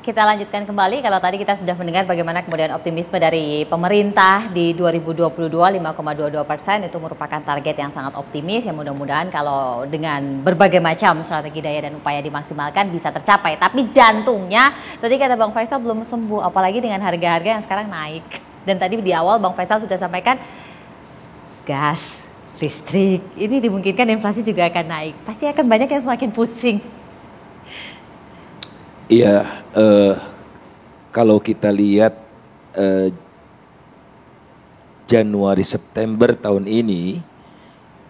Kita lanjutkan kembali. Kalau tadi kita sudah mendengar bagaimana kemudian optimisme dari pemerintah di 2022 5,22% itu merupakan target yang sangat optimis. Yang mudah-mudahan kalau dengan berbagai macam strategi daya dan upaya dimaksimalkan bisa tercapai. Tapi jantungnya tadi kata Bang Faisal belum sembuh, apalagi dengan harga-harga yang sekarang naik. Dan tadi di awal Bang Faisal sudah sampaikan gas, listrik, ini dimungkinkan inflasi juga akan naik. Pasti akan banyak yang semakin pusing. Iya, kalau kita lihat Januari September tahun ini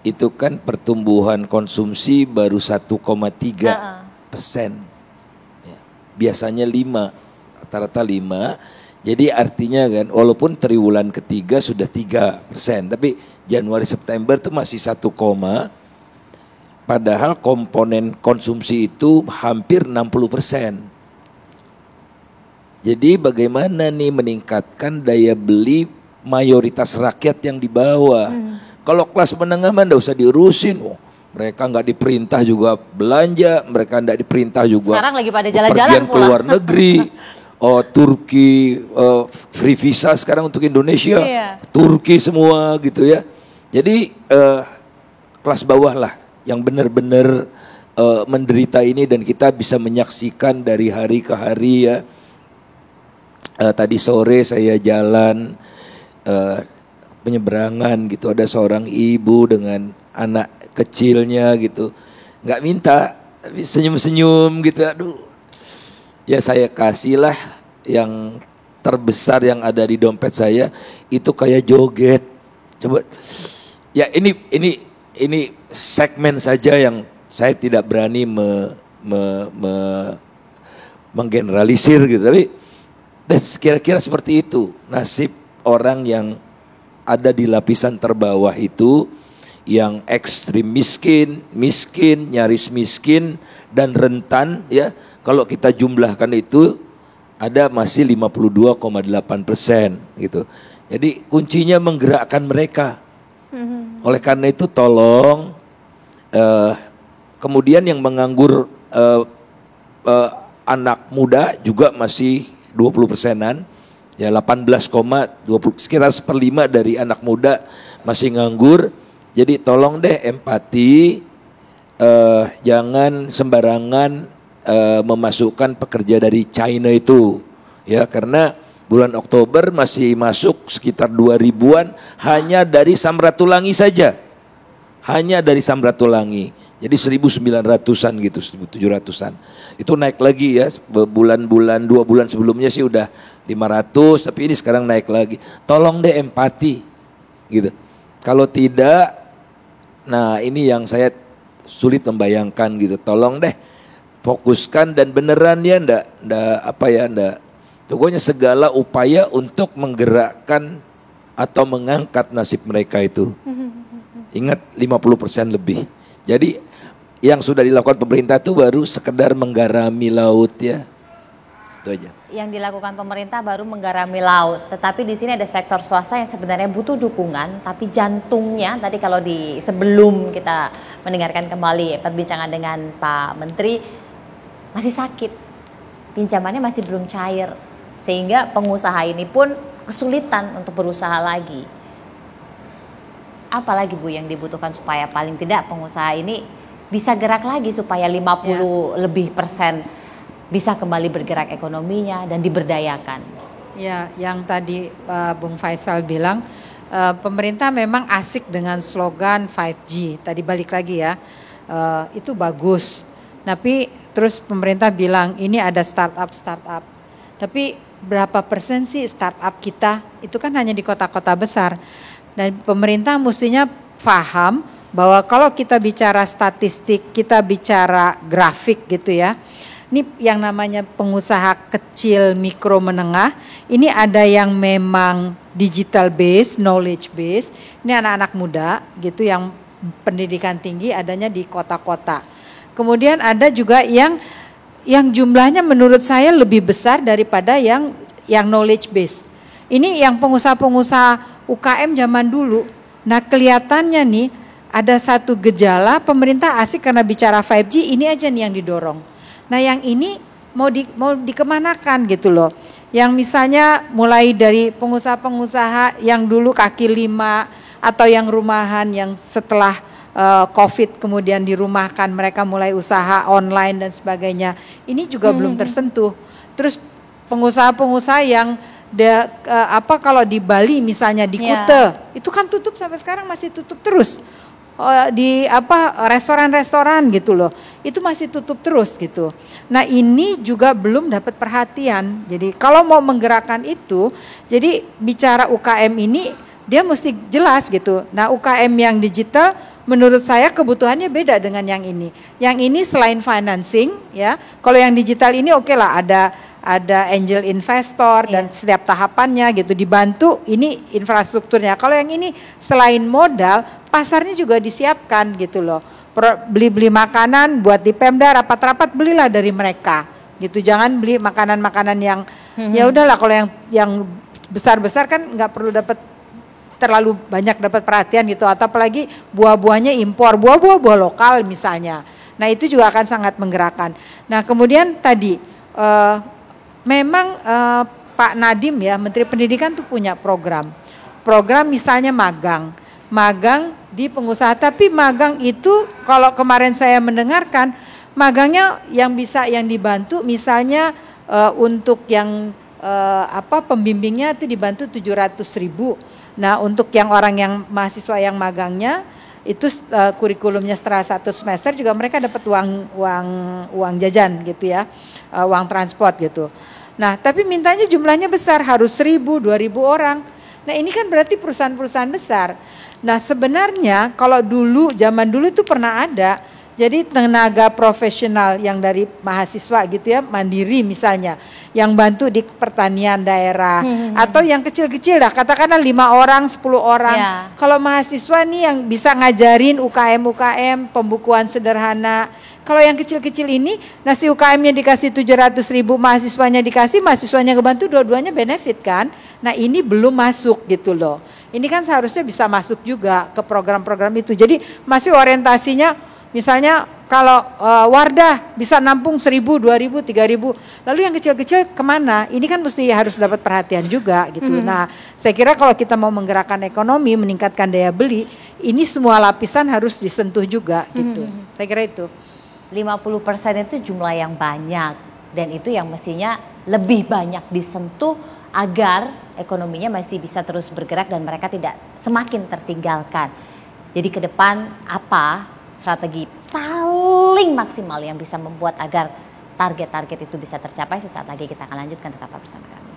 itu kan pertumbuhan konsumsi baru 1,3%. Ya, biasanya 5, rata-rata 5. Jadi artinya kan walaupun triwulan ketiga sudah 3%, tapi Januari September itu masih 1, padahal komponen konsumsi itu hampir 60%. Jadi bagaimana nih meningkatkan daya beli mayoritas rakyat yang di bawah. Kalau kelas menengah mah enggak usah diurusin. Mereka nggak diperintah juga belanja, mereka nggak diperintah juga sekarang lagi pada jalan-jalan pergian ke luar negeri. Turki free visa sekarang untuk Indonesia. Turki semua gitu ya. Jadi kelas bawah lah yang benar-benar menderita ini, dan kita bisa menyaksikan dari hari ke hari ya. Tadi sore saya jalan penyeberangan gitu, ada seorang ibu dengan anak kecilnya gitu, nggak minta tapi senyum-senyum gitu. Aduh, ya saya kasihlah yang terbesar yang ada di dompet saya, itu kayak joget. Coba ya, ini segmen saja yang saya tidak berani menggeneralisir gitu, tapi kira-kira seperti itu nasib orang yang ada di lapisan terbawah itu, yang ekstrim miskin, nyaris miskin, dan rentan ya. Kalau kita jumlahkan itu ada masih 52,8% gitu. Jadi kuncinya menggerakkan mereka. Oleh karena itu tolong kemudian yang menganggur anak muda juga masih 20%-an, ya 18,20, sekitar 1/5 dari anak muda masih nganggur. Jadi tolong deh empati, jangan sembarangan memasukkan pekerja dari China itu, ya, karena bulan Oktober masih masuk sekitar 2000-an hanya dari Samratulangi saja, hanya dari Samratulangi. Jadi 1900-an gitu, 1700-an. Itu naik lagi ya, bulan-bulan 2 bulan sebelumnya sih udah 500, tapi ini sekarang naik lagi. Tolong deh empati gitu. Kalau tidak, nah ini yang saya sulit membayangkan gitu. Tolong deh fokuskan dan beneran ya, ndak pokoknya segala upaya untuk menggerakkan atau mengangkat nasib mereka itu. Ingat 50% lebih. Jadi yang sudah dilakukan pemerintah itu baru sekedar menggarami laut ya. Itu aja. Yang dilakukan pemerintah baru menggarami laut, tetapi di sini ada sektor swasta yang sebenarnya butuh dukungan, tapi jantungnya tadi kalau di sebelum kita mendengarkan kembali perbincangan dengan Pak Menteri masih sakit. Pinjamannya masih belum cair, sehingga pengusaha ini pun kesulitan untuk berusaha lagi. Apalagi Bu yang dibutuhkan supaya paling tidak pengusaha ini bisa gerak lagi, supaya 50 lebih persen bisa kembali bergerak ekonominya dan diberdayakan. Ya, yang tadi Bung Faisal bilang, pemerintah memang asik dengan slogan 5G. Tadi balik lagi ya, itu bagus. Tapi terus pemerintah bilang ini ada startup. Tapi berapa persen sih startup kita? Itu kan hanya di kota-kota besar. Dan pemerintah mestinya paham bahwa kalau kita bicara statistik, kita bicara grafik gitu ya. Ini yang namanya pengusaha kecil, mikro, menengah, ini ada yang memang digital base, knowledge base. Ini anak-anak muda gitu yang pendidikan tinggi adanya di kota-kota. Kemudian ada juga yang jumlahnya menurut saya lebih besar daripada yang knowledge base. Ini yang pengusaha-pengusaha UKM zaman dulu. Nah kelihatannya nih ada satu gejala, pemerintah asik karena bicara 5G, ini aja nih yang didorong. Nah yang ini mau dikemanakan gitu loh. Yang misalnya mulai dari pengusaha-pengusaha yang dulu kaki lima atau yang rumahan yang setelah COVID kemudian dirumahkan, mereka mulai usaha online dan sebagainya. Ini juga belum tersentuh. Terus pengusaha-pengusaha yang kalau di Bali misalnya di Kuta, itu kan tutup sampai sekarang masih tutup terus. Di restoran-restoran gitu loh, itu masih tutup terus gitu. Nah ini juga belum dapat perhatian. Jadi kalau mau menggerakkan itu, jadi bicara UKM ini dia mesti jelas gitu. Nah UKM yang digital menurut saya kebutuhannya beda dengan yang ini. Yang ini selain financing ya, kalau yang digital ini oke lah ada angel investor dan setiap tahapannya gitu dibantu, ini infrastrukturnya. Kalau yang ini selain modal, pasarnya juga disiapkan gitu loh. Beli makanan buat di Pemda, rapat-rapat belilah dari mereka gitu. Jangan beli makanan-makanan yang ya udahlah, kalau yang besar-besar kan nggak perlu terlalu banyak dapat perhatian gitu, atau apalagi buah-buahnya impor, buah lokal misalnya. Nah itu juga akan sangat menggerakkan. Nah kemudian tadi memang Pak Nadiem ya, Menteri Pendidikan tuh punya program misalnya magang di pengusaha. Tapi magang itu kalau kemarin saya mendengarkan, magangnya yang dibantu misalnya untuk yang pembimbingnya itu dibantu 700.000. Nah untuk yang mahasiswa yang magangnya itu kurikulumnya setelah 1 semester juga mereka dapat uang jajan gitu ya, uang transport gitu. Nah tapi mintanya jumlahnya besar, harus 1.000, 2.000 orang. Nah ini kan berarti perusahaan-perusahaan besar. Nah sebenarnya kalau zaman dulu itu pernah ada, jadi tenaga profesional yang dari mahasiswa gitu ya, mandiri misalnya, yang bantu di pertanian daerah, atau yang kecil-kecil dah, katakanlah 5 orang, 10 orang. Kalau mahasiswa nih yang bisa ngajarin UKM, pembukuan sederhana. Kalau yang kecil-kecil ini, nasi UKM-nya dikasih 700.000, mahasiswanya dikasih, mahasiswanya kebantu, dua-duanya benefit kan. Nah ini belum masuk gitu loh. Ini kan seharusnya bisa masuk juga ke program-program itu. Jadi masih orientasinya, misalnya kalau Wardah bisa nampung 1.000, 2.000, 3.000, lalu yang kecil-kecil kemana? Ini kan harus dapat perhatian juga gitu. Nah saya kira kalau kita mau menggerakkan ekonomi, meningkatkan daya beli, ini semua lapisan harus disentuh juga gitu. Saya kira itu. 50% itu jumlah yang banyak, dan itu yang mestinya lebih banyak disentuh agar ekonominya masih bisa terus bergerak dan mereka tidak semakin tertinggalkan. Jadi ke depan apa strategi paling maksimal yang bisa membuat agar target-target itu bisa tercapai? Sesaat lagi kita akan lanjutkan, tetap bersama kami.